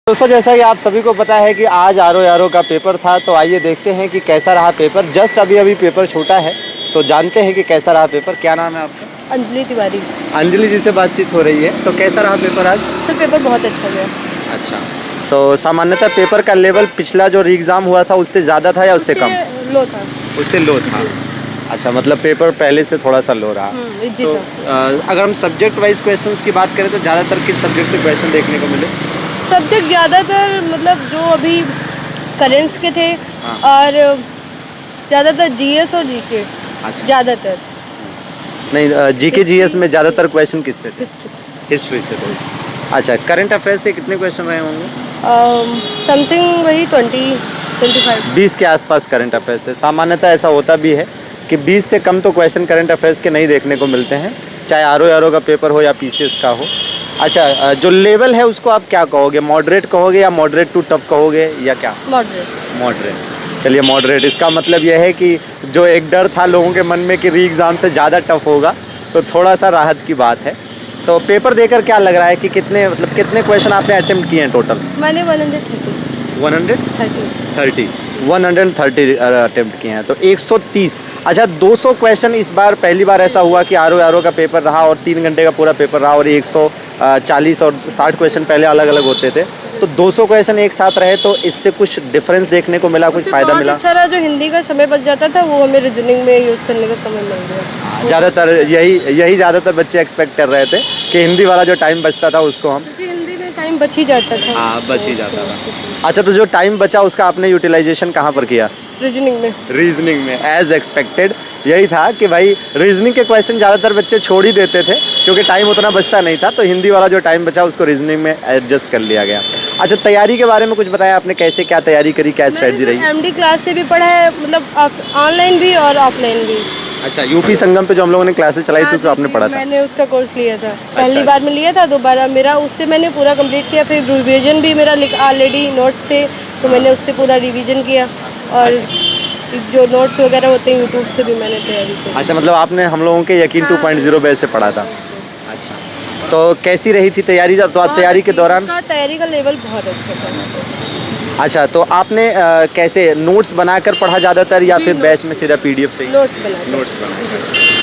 दोस्तों जैसा कि आप सभी को पता है कि आज आरो यारो का पेपर था, तो आइए देखते हैं कि कैसा रहा पेपर। जस्ट अभी पेपर छूटा है, तो जानते हैं कि कैसा रहा पेपर। क्या नाम है आपका? अंजलि तिवारी। अंजलि जी से बातचीत हो रही है। तो कैसा रहा पेपर आज? सर पेपर बहुत अच्छा गया। अच्छा, तो सामान्यतः पेपर का लेवल पिछला जो री एग्ज़ाम हुआ था उससे ज़्यादा था या उससे कम? लो था। उससे लो था। अच्छा, मतलब पेपर पहले से थोड़ा सा लो रहा। इजी तो था। अगर हम सब्जेक्ट वाइज क्वेश्चंस की बात करें तो ज़्यादातर किस सब्जेक्ट से क्वेश्चन देखने को मिले? सब्जेक्ट ज़्यादातर मतलब जो अभी करेंट्स के थे हाँ। और ज़्यादातर जीएस और जीके। अच्छा। ज़्यादातर नहीं, जीके जीएस में ज़्यादातर क्वेश्चन किससे थे? हिस्ट्री। हिस्ट्री से थे। अच्छा, करंट अफेयर्स से कितने क्वेश्चन रहे होंगे? समथिंग वही 20-25। 20 के आसपास करंट अफेयर्स से। सामान्यतः ऐसा होता भी है कि 20 से कम तो क्वेश्चन करंट अफेयर्स के नहीं देखने को मिलते हैं, चाहे आरो यारो का पेपर हो या पीसीएस का हो। अच्छा, जो लेवल है उसको आप क्या कहोगे? मॉडरेट कहोगे या मॉडरेट टू टफ कहोगे या क्या? मॉडरेट। मॉडरेट। चलिए मॉडरेट, इसका मतलब यह है कि जो एक डर था लोगों के मन में कि री एग्ज़ाम से ज़्यादा टफ होगा, तो थोड़ा सा राहत की बात है। तो पेपर देकर क्या लग रहा है कि कितने क्वेश्चन आपने अटेम्प्ट किए हैं टोटल? मैंने 130 अटेम्प्ट किए हैं, तो 130। अच्छा, 200 क्वेश्चन इस बार पहली बार ऐसा हुआ कि आरो यारो का पेपर रहा और 3 घंटे का पूरा पेपर रहा और 140 और 60 क्वेश्चन पहले अलग अलग होते थे, तो 200 क्वेश्चन एक साथ रहे, तो इससे कुछ डिफरेंस देखने को मिला, कुछ फ़ायदा मिला? अच्छा रहा, जो हिंदी का समय बच जाता था वो हमें रीजनिंग में यूज़ करने का समय मिल गया। ज़्यादातर यही ज़्यादातर बच्चे एक्सपेक्ट कर रहे थे कि हिंदी वाला जो टाइम बचता था उसको हम। क्योंकि हिंदी में टाइम बच ही जाता था। हाँ, बच ही जाता था। अच्छा, तो जो टाइम बचा उसका आपने यूटिलाइजेशन कहाँ पर किया? रीजनिंग में। रीजनिंग में, एज एक्सपेक्टेड। यही था कि भाई रीजनिंग के क्वेश्चन ज़्यादातर बच्चे छोड़ ही देते थे क्योंकि टाइम उतना बचता नहीं था, तो हिंदी वाला जो टाइम बचा उसको रीजनिंग में एडजस्ट कर लिया गया। अच्छा, तैयारी के बारे में कुछ बताया आपने, कैसे क्या तैयारी करी, क्या स्ट्रेटजी रही? एमडी क्लास से भी पढ़ा है, मतलब ऑनलाइन भी और ऑफलाइन भी। अच्छा, यूपी संगम पे जो हम लोगों ने क्लासेस चलाई थी तो आपने पढ़ा था? मैंने उसका कोर्स लिया था, पहली बार में लिया था, दोबारा मेरा उससे मैंने पूरा कंप्लीट किया। फिर रिवीजन भी मेरा ऑलरेडी नोट्स थे, तो मैंने उससे पूरा रिवीजन किया। और जो नोट्स वगैरह होते हैं यूट्यूब से भी मैंने तैयारी की। अच्छा, मतलब आपने हम लोगों के यकीन 2.0 बैच से पढ़ा था। अच्छा, तो कैसी रही थी तैयारी? तो आप तैयारी के दौरान तैयारी का लेवल बहुत अच्छा था। अच्छा, तो आपने कैसे नोट्स बनाकर पढ़ा ज़्यादातर या फिर बैच में सीधा पीडीएफ से? नोट्स बना।